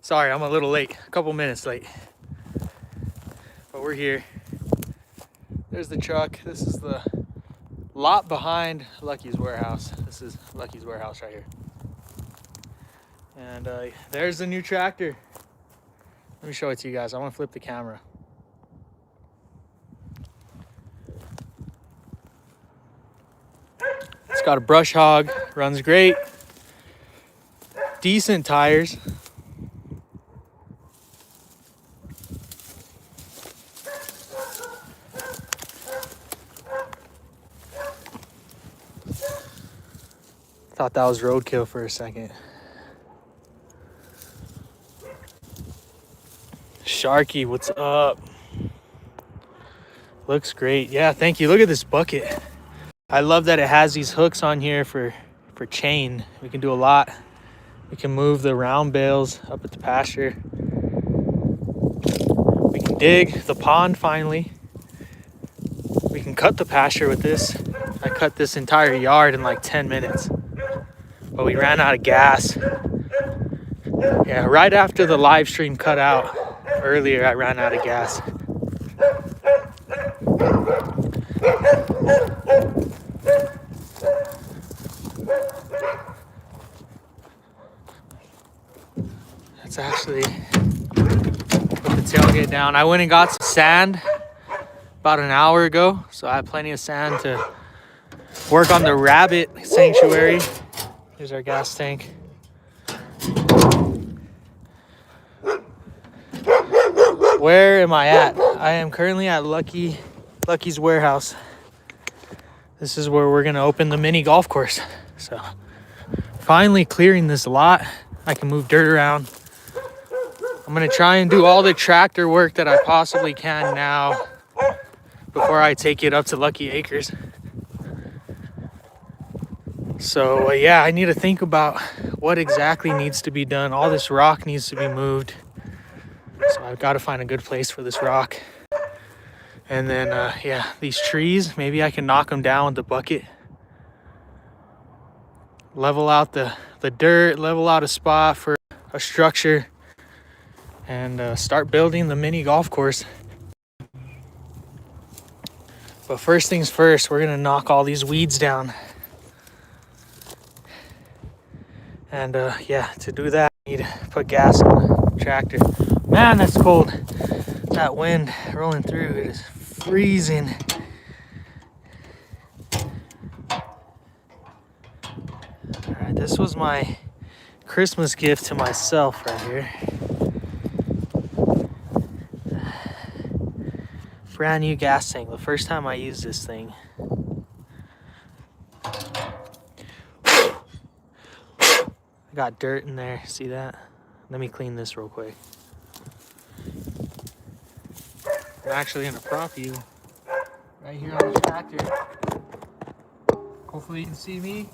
Sorry, I'm a little late, a couple minutes late. But we're here. There's the truck. This is the lot behind Lucky's warehouse. This is Lucky's warehouse right here. And there's the new tractor. Let me show it to you guys. I want to flip the camera. It's got a brush hog, runs great. Decent tires. Thought that was roadkill for a second. Sharky, what's up? Looks great. Yeah, thank you. Look at this bucket. I love that it has these hooks on here for chain. We can do a lot. We can move the round bales up at the pasture. We can dig the pond finally. We can cut the pasture with this. I cut this entire yard in like 10 minutes. But we ran out of gas. Yeah, right after the live stream cut out earlier, I ran out of gas. Let's actually put the tailgate down. I went and got some sand about an hour ago, so I have plenty of sand to work on the rabbit sanctuary. Here's our gas tank. Where am I at? I am currently at Lucky's warehouse. This is where we're gonna open the mini golf course. So finally clearing this lot. I can move dirt around. I'm gonna try and do all the tractor work that I possibly can now before I take it up to Lucky Acres. So yeah, I need to think about what exactly needs to be done. All this rock needs to be moved. So I've got to find a good place for this rock. And then yeah, these trees, maybe I can knock them down with the bucket. Level out the dirt, level out a spot for a structure, and start building the mini golf course. But first things first, we're gonna knock all these weeds down. And yeah, to do that, I need to put gas in the tractor. Man, that's cold. That wind rolling through, it is freezing. All right, this was my Christmas gift to myself right here. Brand new gas tank, the first time I used this thing. Got dirt in there, see that? Let me clean this real quick. I'm actually gonna prop you right here on the tractor. Hopefully you can see me.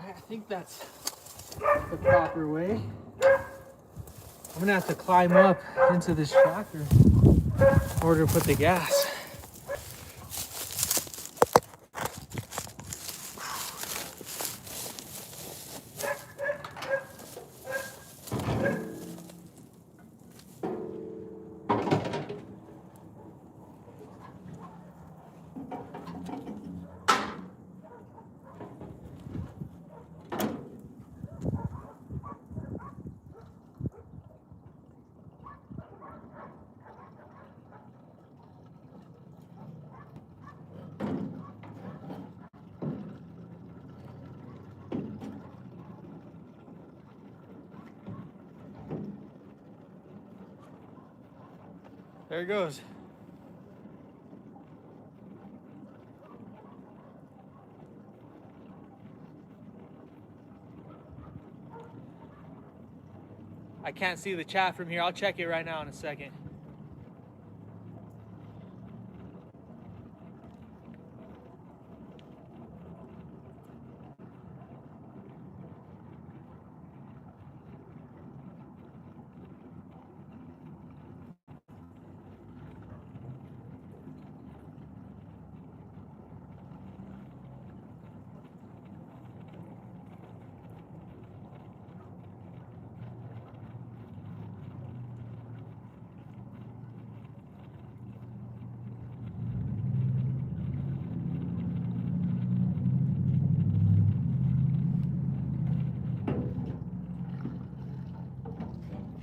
I think that's the proper way. I'm gonna have to climb up into this tractor in order to put the gas. There it goes. I can't see the chat from here. I'll check it right now in a second.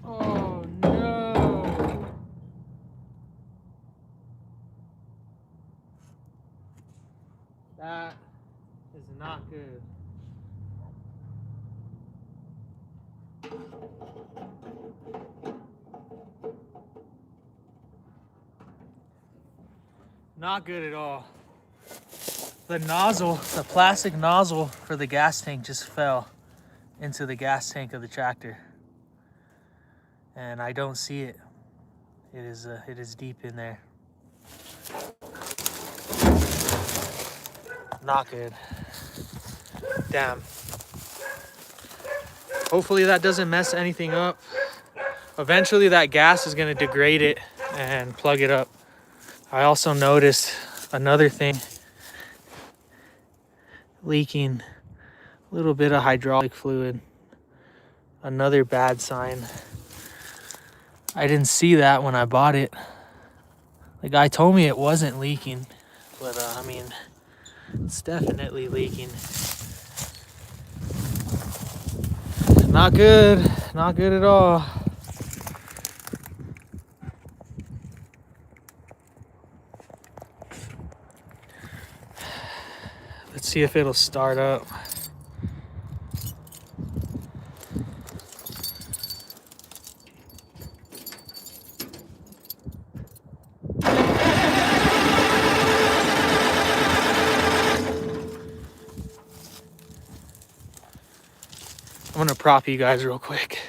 Oh no. That is not good. Not good at all. The nozzle, the plastic nozzle for the gas tank just fell into the gas tank of the tractor. And I don't see it. It is deep in there. Not good. Damn. Hopefully that doesn't mess anything up. Eventually that gas is gonna degrade it and plug it up. I also noticed another thing, leaking a little bit of hydraulic fluid. Another bad sign. I didn't see that when I bought it. The guy told me it wasn't leaking, but I mean, it's definitely leaking. Not good, not good at all. Let's see if it'll start up. I'm gonna prop you guys real quick.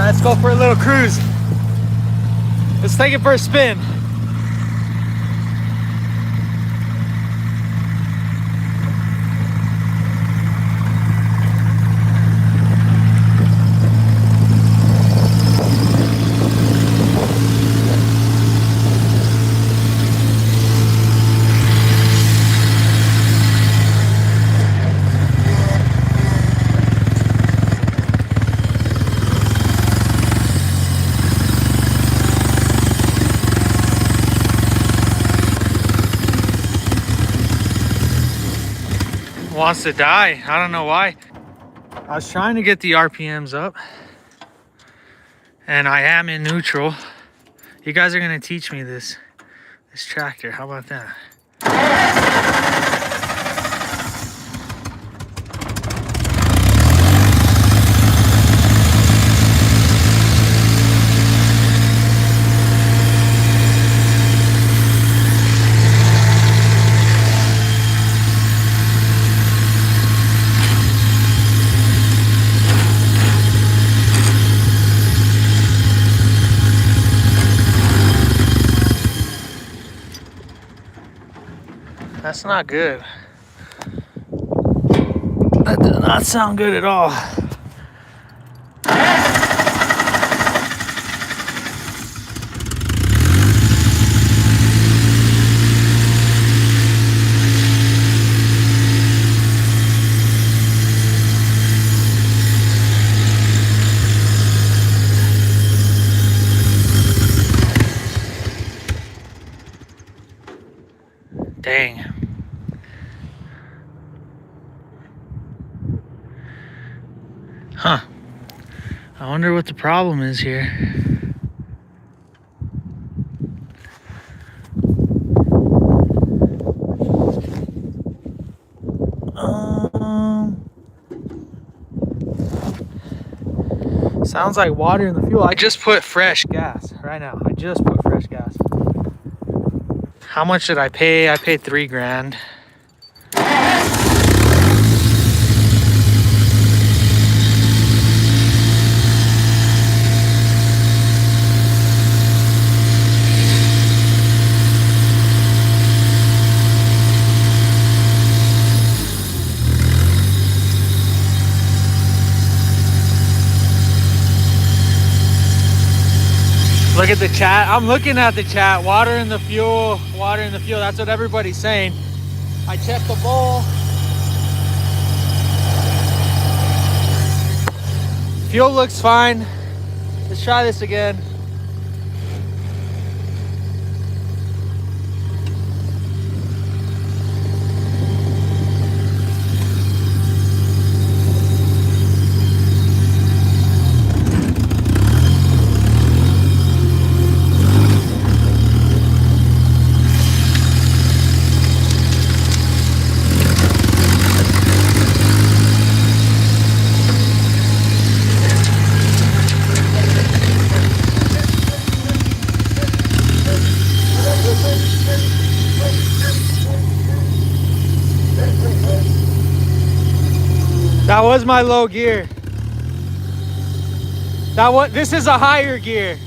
Let's go for a little cruise. Let's take it for a spin. wants to die. I don't know why. I was trying to get the RPMs up, and I am in neutral. You guys are gonna teach me this tractor. How about that? That's not good. That did not sound good at all. Dang. Huh. I wonder what the problem is here. Sounds like water in the fuel. I just put fresh gas right now. I just put fresh gas. How much did I pay? I paid $3 grand. Look at the chat. I'm looking at the chat. Water in the fuel, water in the fuel. That's what everybody's saying. I checked the bowl. Fuel looks fine. Let's try this again. That was my low gear. This is a higher gear.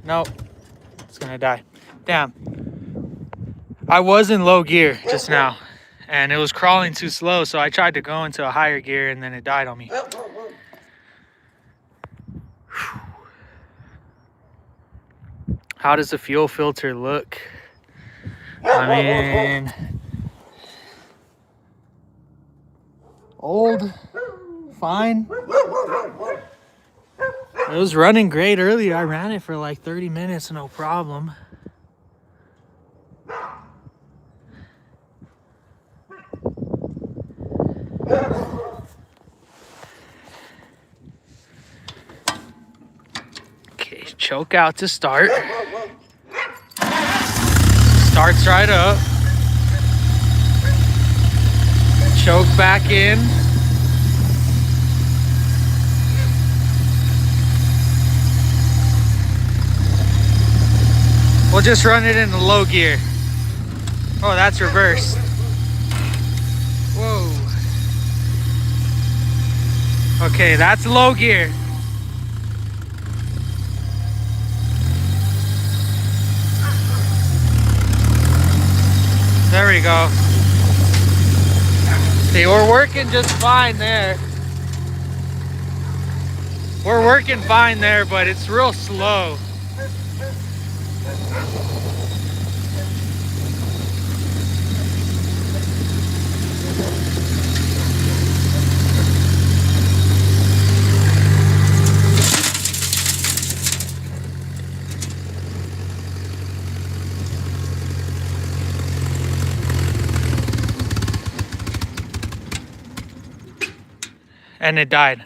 Nope, it's gonna die. Damn. I was in low gear just now, and it was crawling too slow, so I tried to go into a higher gear, and then it died on me. How does the fuel filter look? I mean, old, fine. It was running great earlier. I ran it for like 30 minutes, no problem. Okay, choke out to start. Starts right up. Choke back in. We'll just run it in the low gear. Oh, that's reversed. Whoa. Okay, that's low gear. There we go. See, we're working just fine there. We're working fine there, but it's real slow. and it died.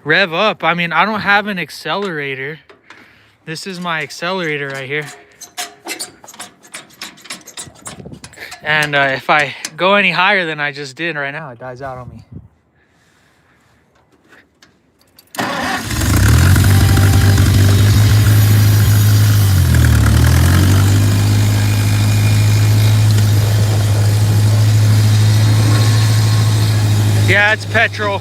Rev up. I mean, I don't have an accelerator. This is my accelerator right here. And if I go any higher than I just did right now, it dies out on me. Yeah, it's petrol.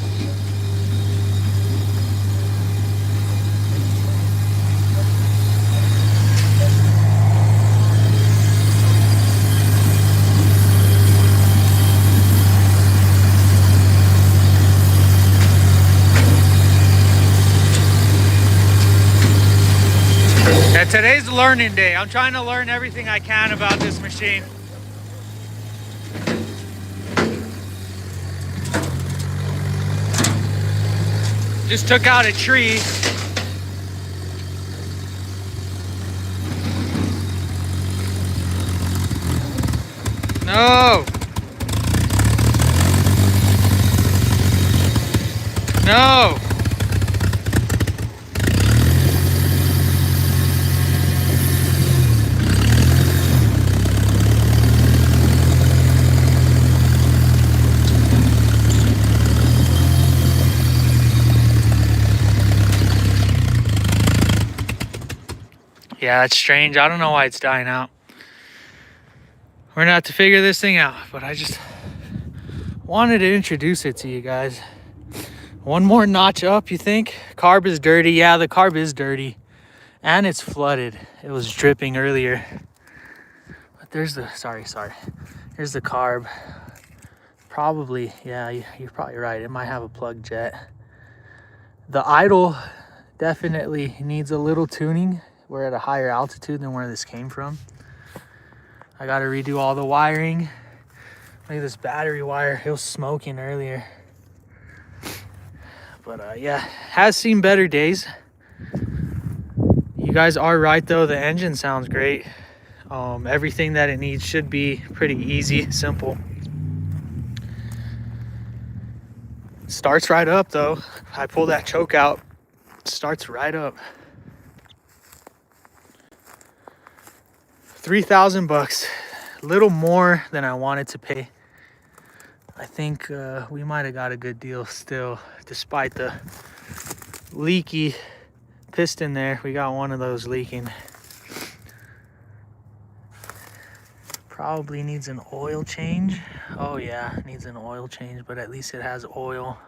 Yeah, today's learning day. I'm trying to learn everything I can about this machine. Just took out a tree. No. No. Yeah, it's strange. I don't know why it's dying out. We're gonna have to figure this thing out, but I just wanted to introduce it to you guys. One more notch up, you think? Carb is dirty. Yeah, the carb is dirty. And it's flooded. It was dripping earlier. But there's the, sorry. Here's the carb. Probably, yeah, you're probably right. It might have a plug jet. The idle definitely needs a little tuning. We're at a higher altitude than where this came from. I got to redo all the wiring. Look at this battery wire. It was smoking earlier. But yeah, has seen better days. You guys are right though. The engine sounds great. Everything that it needs should be pretty easy, simple. Starts right up though. I pull that choke out. Starts right up. 3,000 bucks, a little more than I wanted to pay. I think we might have got a good deal still, despite the leaky piston there. We got one of those leaking. Probably needs an oil change. Oh yeah, needs an oil change, but at least it has oil.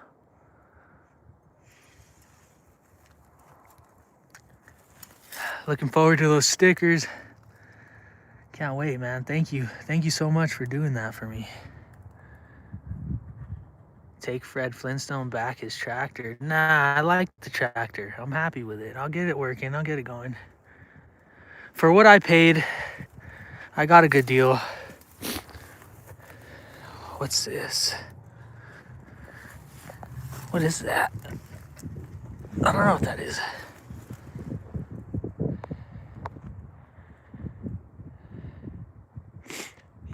Looking forward to those stickers. Can't wait, man. Thank you so much for doing that for me. Take Fred Flintstone back his tractor. Nah, I like the tractor. I'm happy with it. I'll get it working. I'll get it going. For what I paid, I got a good deal. What's this? What is that? I don't know what that is.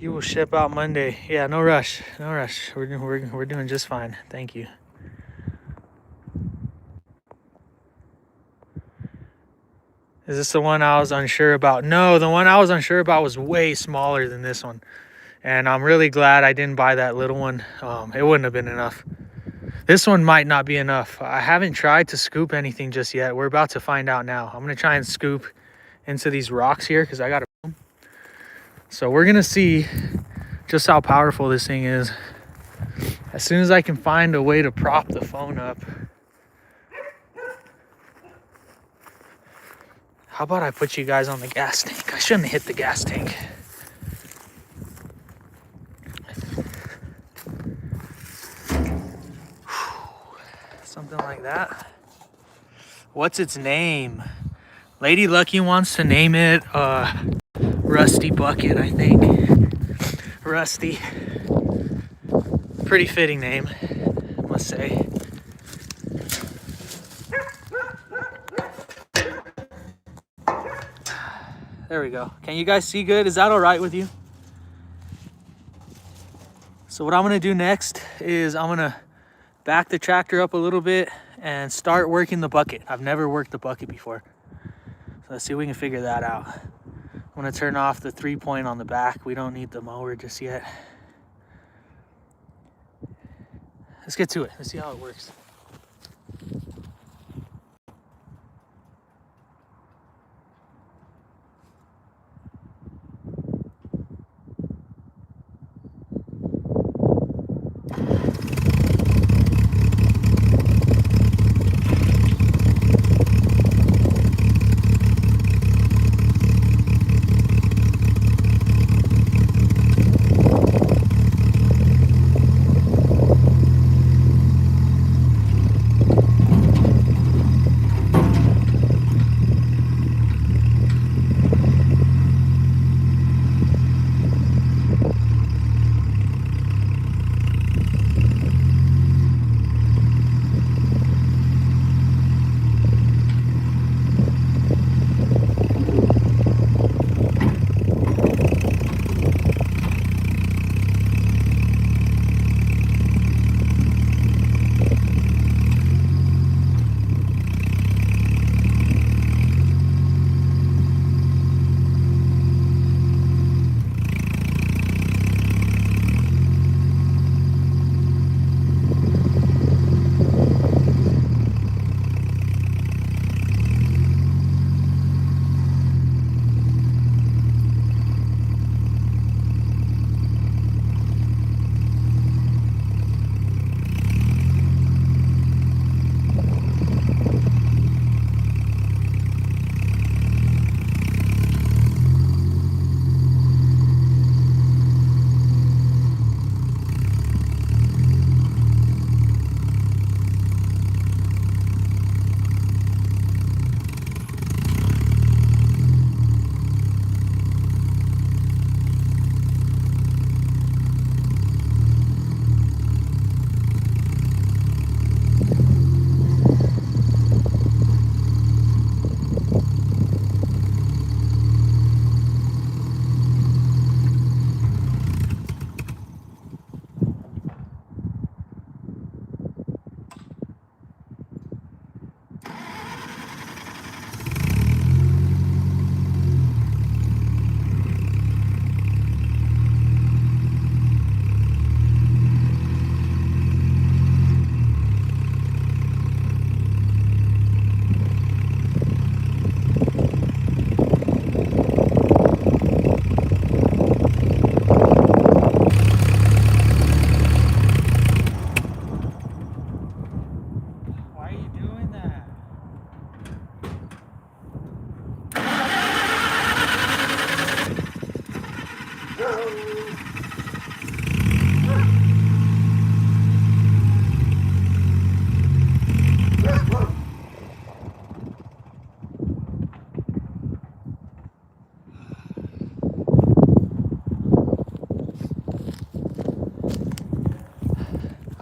You will ship out Monday. Yeah, no rush. No rush. We're doing just fine. Thank you. Is this the one I was unsure about? No, the one I was unsure about was way smaller than this one. And I'm really glad I didn't buy that little one. It wouldn't have been enough. This one might not be enough. I haven't tried to scoop anything just yet. We're about to find out now. I'm going to try and scoop into these rocks here because I got to. So we're going to see just how powerful this thing is. As soon as I can find a way to prop the phone up. How about I put you guys on the gas tank? I shouldn't have hit the gas tank. Something like that. What's its name? Lady Lucky wants to name it Rusty Bucket, I think. Rusty. Pretty fitting name, I must say. There we go. Can you guys see good? Is that all right with you? So what I'm gonna do next is I'm gonna back the tractor up a little bit and start working the bucket. I've never worked the bucket before. So let's see if we can figure that out. I'm gonna turn off the 3-point on the back. We don't need the mower just yet. Let's get to it. Let's see how it works.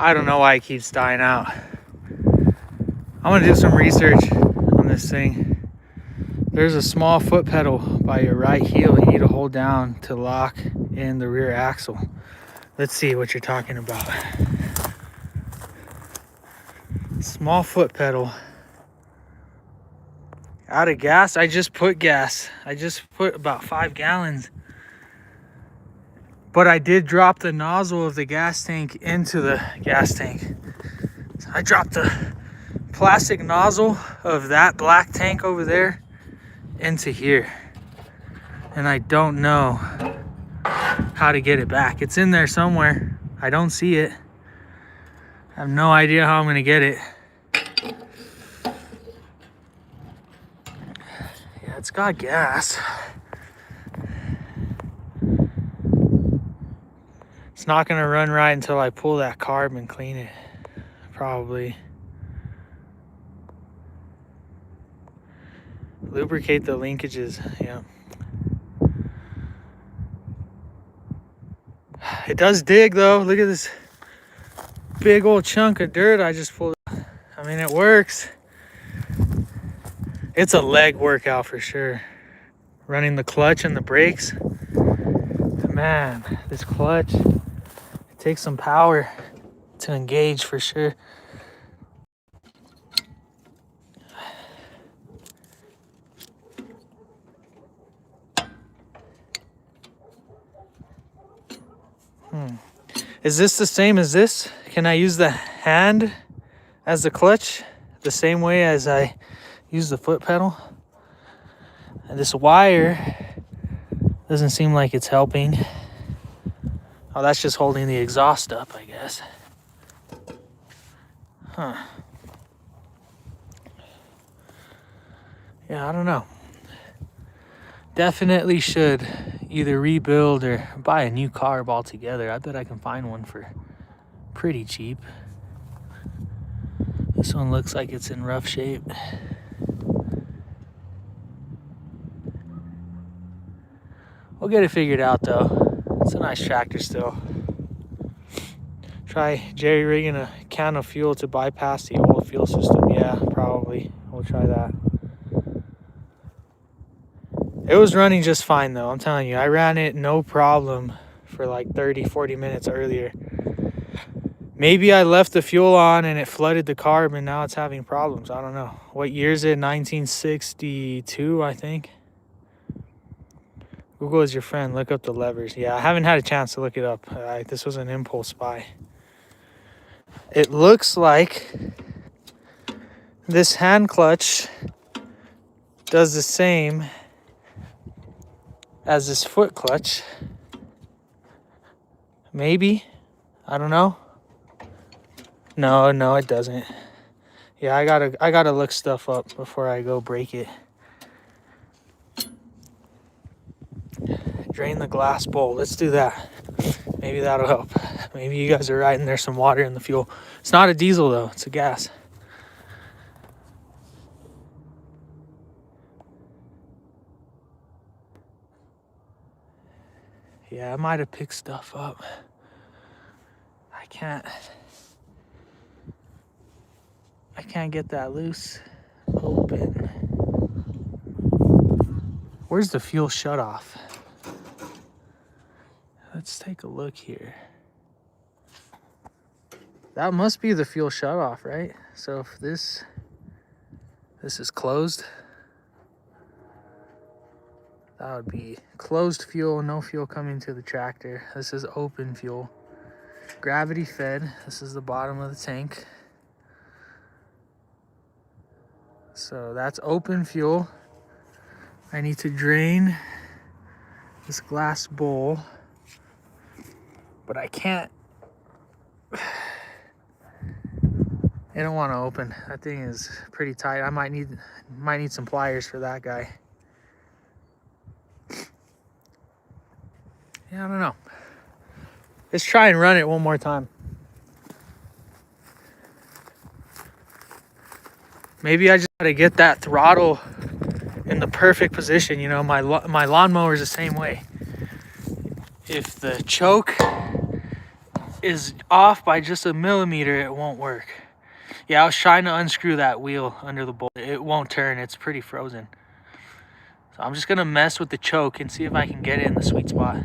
I don't know why it keeps dying out. I'm gonna do some research on this thing. There's a small foot pedal by your right heel you need to hold down to lock in the rear axle. Let's see what you're talking about. Small foot pedal. Out of gas? I just put gas. I just put about 5 gallons. But I did drop the nozzle of the gas tank into the gas tank. So I dropped the plastic nozzle of that black tank over there into here. And I don't know how to get it back. It's in there somewhere. I don't see it. I have no idea how I'm gonna get it. Yeah, it's got gas. It's not gonna run right until I pull that carb and clean it, probably. Lubricate the linkages, yeah. It does dig though. Look at this big old chunk of dirt I just pulled. I mean, it works. It's a leg workout for sure. Running the clutch and the brakes. Man, this clutch, it takes some power. to engage for sure. Is this the same as this? Can I use the hand as the clutch the same way as I use the foot pedal? And this wire doesn't seem like it's helping. Oh, that's just holding the exhaust up, I guess. Huh. Yeah, I don't know. Definitely should either rebuild or buy a new carb altogether. I bet I can find one for pretty cheap. This one looks like it's in rough shape. We'll get it figured out though. It's a nice tractor still. Try jerry rigging a can of fuel to bypass the old fuel system. Yeah, probably. We'll try that. It was running just fine though, I'm telling you. I ran it no problem for like 30-40 minutes earlier. Maybe I left the fuel on and it flooded the carb and now it's having problems. I don't know. What year is it? 1962, I think. Google is your friend. Look up the levers. Yeah, I haven't had a chance to look it up. This was an impulse buy. It looks like this hand clutch does the same as this foot clutch. Maybe. I don't know. No, it doesn't. Yeah, I gotta look stuff up before I go break it. Drain the glass bowl. Let's do that. Maybe that'll help. Maybe you guys are right and there's some water in the fuel. It's not a diesel though, it's a gas. Yeah, I might have picked stuff up. I can't get that loose. Open. Where's the fuel shut off? Let's take a look here. That must be the fuel shut off, right? So if this is closed, that would be closed fuel, no fuel coming to the tractor. This is open fuel. Gravity fed. This is the bottom of the tank. So that's open fuel. I need to drain this glass bowl, but I can't. I don't want to open. That thing is pretty tight. I might need some pliers for that guy. Yeah, I don't know. Let's try and run it one more time. Maybe I just gotta get that throttle in the perfect position. You know, my lawnmower is the same way. If the choke is off by just a millimeter, it won't work. Yeah, I was trying to unscrew that wheel under the bolt. It won't turn. It's pretty frozen. So I'm just gonna mess with the choke and see if I can get it in the sweet spot.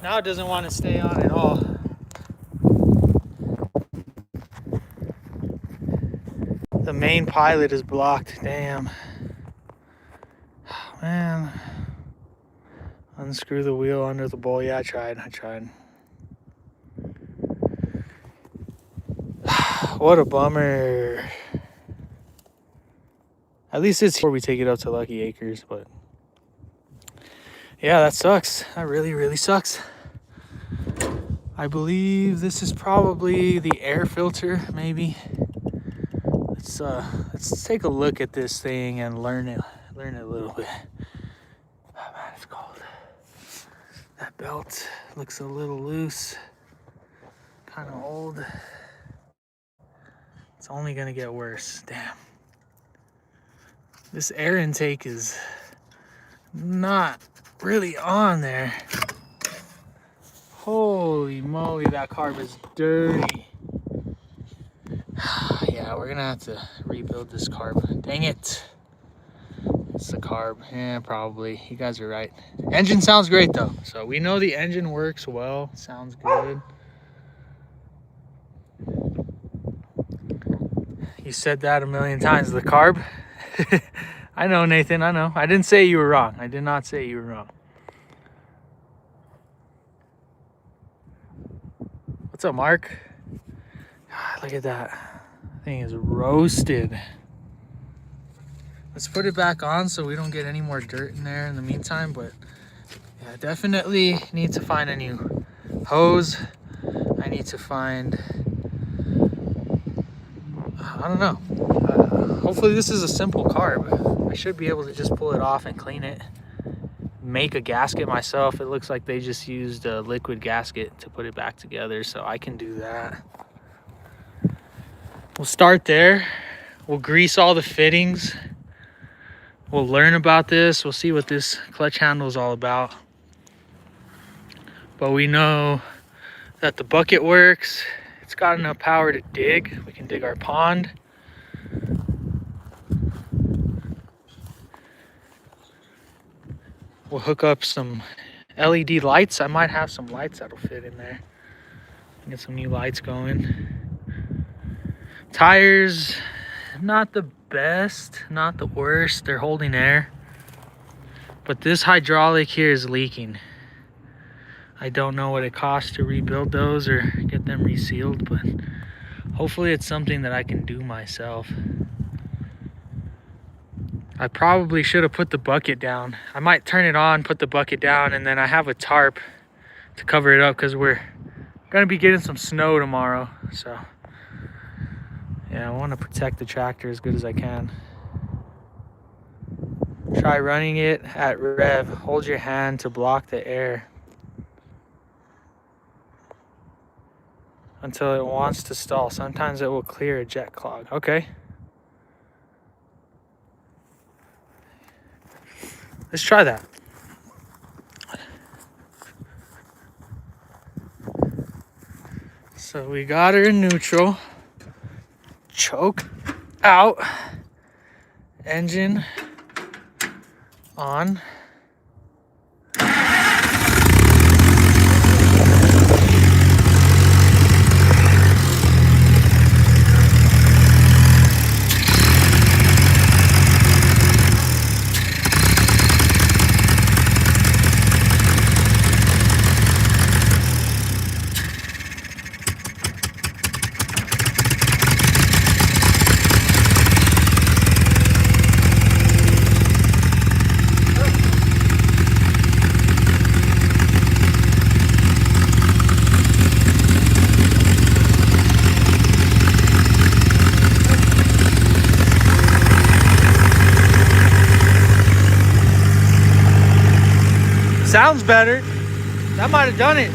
Now it doesn't want to stay on at all. The main pilot is blocked. Damn. Man. Unscrew the wheel under the bowl. Yeah, I tried. What a bummer. At least it's before we take it up to Lucky Acres, but yeah, that sucks. That really, really sucks. I believe this is probably the air filter, maybe. Let's take a look at this thing and learn it a little bit. Oh man, it's cold. That belt looks a little loose, kind of old. It's only gonna get worse. Damn. This air intake is not really on there. Holy moly, that carb is dirty. Yeah, we're gonna have to rebuild this carb. Dang it. It's the carb. Yeah, probably. You guys are right. Engine sounds great though. So we know the engine works well. Sounds good. You said that a million times. The carb. I know, Nathan. I know. I didn't say you were wrong. I did not say you were wrong. What's up, Mark? God, look at that. Thing is roasted. Let's put it back on so we don't get any more dirt in there in the meantime. But yeah, definitely need to find a new hose. I need to find, I don't know. Hopefully this is a simple carb. I should be able to just pull it off and clean it. Make a gasket myself. It looks like they just used a liquid gasket to put it back together, so I can do that. We'll start there. We'll grease all the fittings. We'll learn about this. We'll see what this clutch handle is all about. But we know that the bucket works. It's got enough power to dig. We can dig our pond. We'll hook up some LED lights. I might have some lights that'll fit in there. Get some new lights going. Tires, not the best, not the worst. They're holding air. But this hydraulic here is leaking. I don't know what it costs to rebuild those or get them resealed, but hopefully it's something that I can do myself. I probably should have put the bucket down. I might turn it on, put the bucket down, and then I have a tarp to cover it up because we're gonna be getting some snow tomorrow. So yeah, I want to protect the tractor as good as I can. Try running it at rev. Hold your hand to block the air until it wants to stall. Sometimes it will clear a jet clog. Okay. Let's try that. So we got her in neutral. Choke out. Engine on. Sounds better. That might have done it.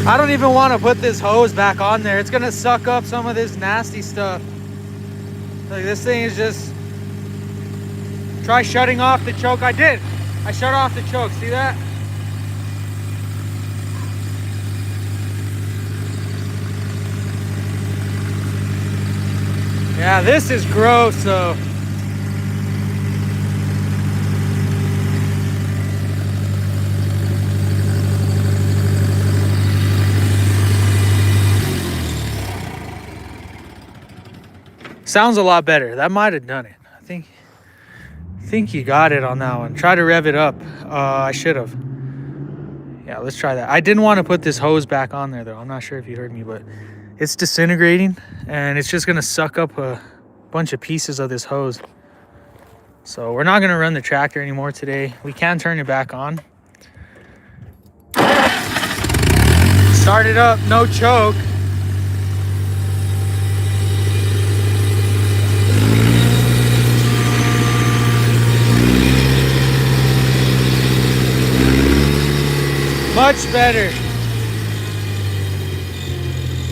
I don't even want to put this hose back on there. It's gonna suck up some of this nasty stuff. Like, this thing is just... Try shutting off the choke. I did. I shut off the choke. See that? Yeah, this is gross though. Sounds a lot better. That might have done it. I think you got it on that one. Try to rev it up. I should have. Yeah, let's try that. I didn't want to put this hose back on there though. I'm not sure if you heard me, but it's disintegrating and it's just gonna suck up a bunch of pieces of this hose. So we're not gonna run the tractor anymore today. We can turn it back on. Start it up, no choke. Much better.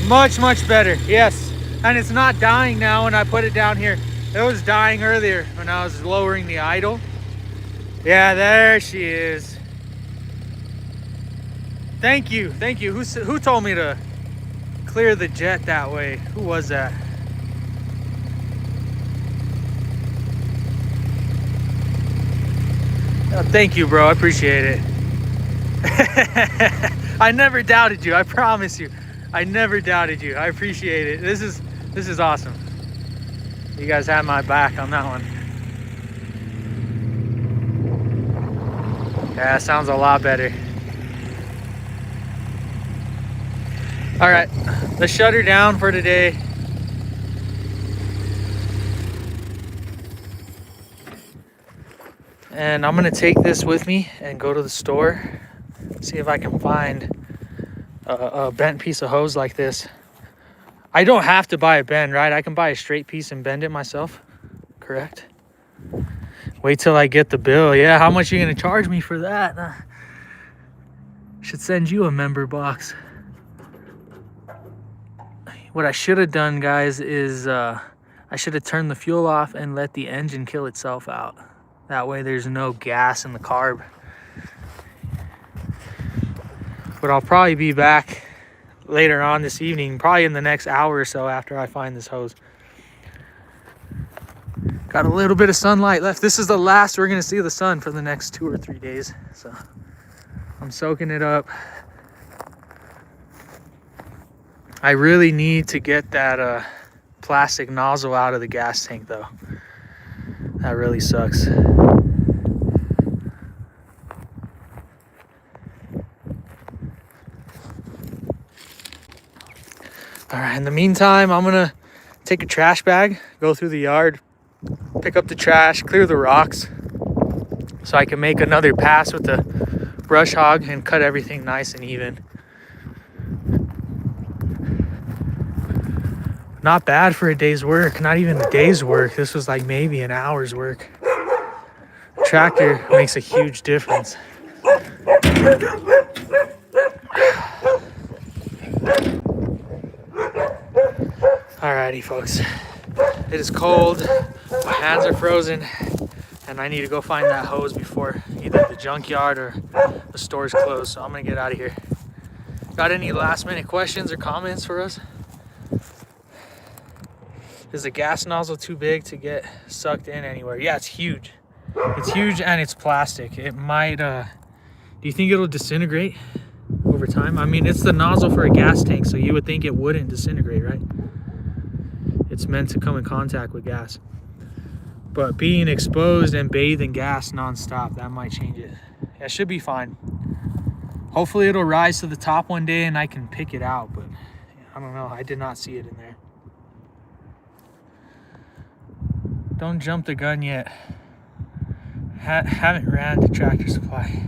Much better. Yes. And it's not dying now when I put it down here. It was dying earlier when I was lowering the idle. Yeah, there she is. Thank you. Thank you. Who told me to clear the jet that way? Who was that? Oh, thank you, bro. I appreciate it. I never doubted you. I promise you. I never doubted you. I appreciate it. This is awesome. You guys had my back on that one. Yeah, sounds a lot better. All right, let's shut her down for today. And I'm gonna take this with me and go to the store, see if I can find a bent piece of hose like this. I don't have to buy a bend, right? I can buy a straight piece and bend it myself, correct? Wait till I get the bill. Yeah, how much are you gonna charge me for that? Should send you a member box. What I should have done, guys, is I should have turned the fuel off and let the engine kill itself out. That way there's no gas in the carb. But I'll probably be back later on this evening, probably in the next hour or so after I find this hose. Got a little bit of sunlight left. This is the last we're gonna see of the sun for the next 2 or 3 days. So I'm soaking it up. I really need to get that plastic nozzle out of the gas tank though. That really sucks. All right, in the meantime, I'm gonna take a trash bag, go through the yard, pick up the trash, clear the rocks, so I can make another pass with the brush hog and cut everything nice and even. Not bad for a day's work, not even a day's work. This was like maybe an hour's work. The tractor makes a huge difference. Alrighty, folks. It is cold, my hands are frozen, and I need to go find that hose before either the junkyard or the store's closed. So I'm gonna get out of here. Got any last minute questions or comments for us? Is the gas nozzle too big to get sucked in anywhere? Yeah, it's huge. It's huge and it's plastic. It might, do you think it'll disintegrate over time? I mean, it's the nozzle for a gas tank, so you would think it wouldn't disintegrate, right? It's meant to come in contact with gas. But being exposed and bathed in gas nonstop, that might change it. Yeah, it should be fine. Hopefully it'll rise to the top one day and I can pick it out, but I don't know. I did not see it in there. Don't jump the gun yet. Haven't ran to Tractor Supply.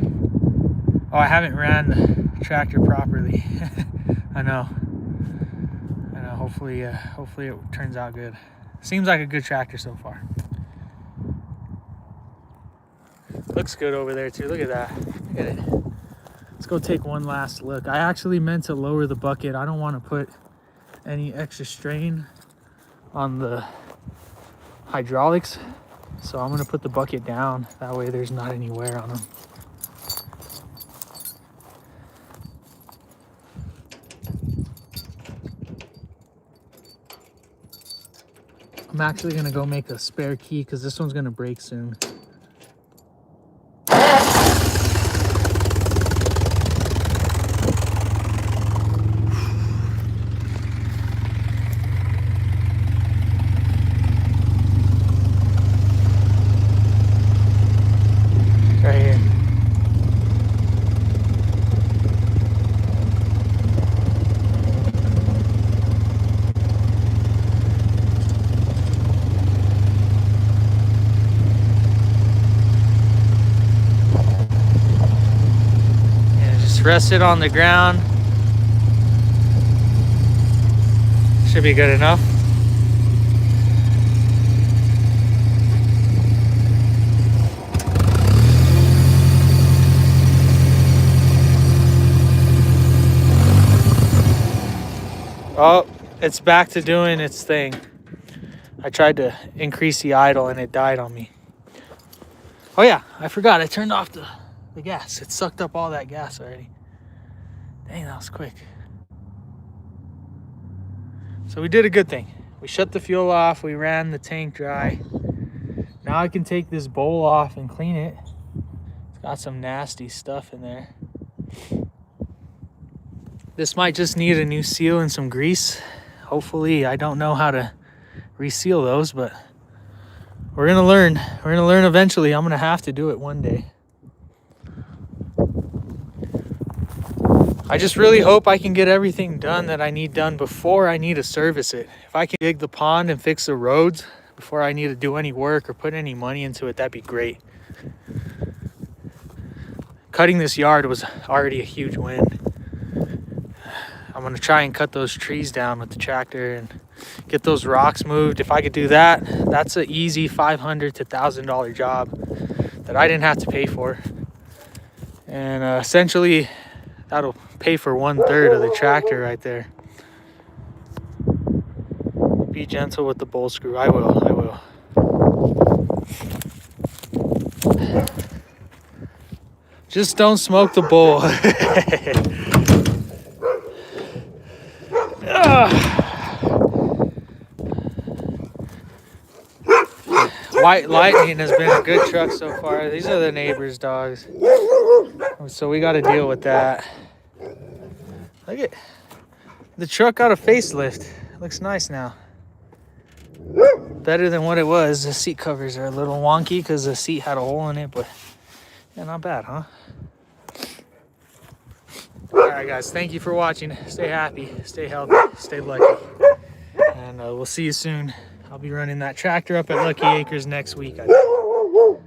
Oh, I haven't ran the tractor properly. I know. Hopefully it turns out good. Seems like a good tractor so far. Looks good over there too. Look at that. Look at it. Let's go take one last look. I actually meant to lower the bucket. I don't want to put any extra strain on the hydraulics, so I'm gonna put the bucket down. That way there's not any wear on them. I'm actually gonna go make a spare key because this one's gonna break soon. Right here. Yeah, just rest it on the ground. Should be good enough. Oh, it's back to doing its thing. I tried to increase the idle and it died on me. Oh yeah, I forgot. I turned off the gas. It sucked up all that gas already. Dang, that was quick. So we did a good thing. We shut the fuel off. We ran the tank dry. Now I can take this bowl off and clean it. It's got some nasty stuff in there. This might just need a new seal and some grease. Hopefully, I don't know how to reseal those, but we're gonna learn. We're gonna learn eventually. I'm gonna have to do it one day. I just really hope I can get everything done that I need done before I need to service it. If I can dig the pond and fix the roads before I need to do any work or put any money into it, that'd be great. Cutting this yard was already a huge win. I'm gonna try and cut those trees down with the tractor and get those rocks moved. If I could do that, that's an easy $500 to $1,000 job that I didn't have to pay for. And essentially, that'll pay for 1/3 of the tractor right there. Be gentle with the bolt screw. I will. Just don't smoke the bowl. White Lightning has been a good truck so far. These are the neighbors' dogs. So we got to deal with that. Look at the truck got a facelift. Looks nice now. Better than what it was. The seat covers are a little wonky because the seat had a hole in it, but yeah, not bad, huh? All right, guys. Thank you for watching. Stay happy, stay healthy, stay lucky. And we'll see you soon. I'll be running that tractor up at Lucky Acres next week, I think.